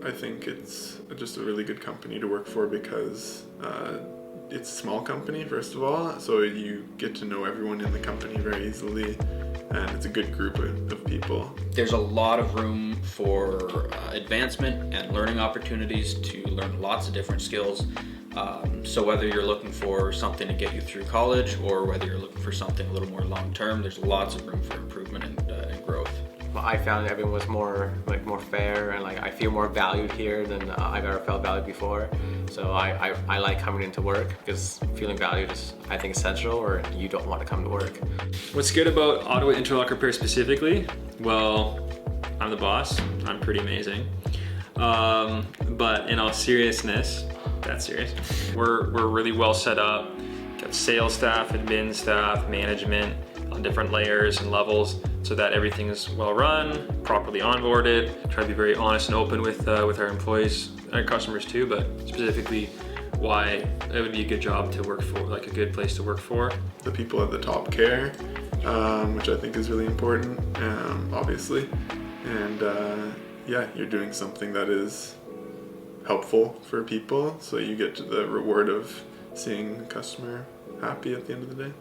I think it's just a really good company to work for because it's a small company, first of all, so you get to know everyone in the company very easily, and it's a good group of people. There's a lot of room for advancement and learning opportunities to learn lots of different skills. So whether you're looking for something to get you through college or whether you're looking for something a little more long-term, there's lots of room for improvement and growth. I found everyone was more fair, and I feel more valued here than I've ever felt valued before. So I like coming into work because feeling valued is, I think, essential, or you don't want to come to work. What's good about Ottawa Interlock Repair specifically? Well, I'm the boss. I'm pretty amazing. But in all seriousness, that's serious. We're really well set up. Got sales staff, admin staff, management on different layers and levels, so that everything is well run, properly onboarded. Try to be very honest and open with our employees and our customers too, but specifically why it would be a good job to work for, like a good place to work for. The people at the top care, which I think is really important, obviously. And yeah, you're doing something that is helpful for people, so you get to the reward of seeing the customer happy at the end of the day.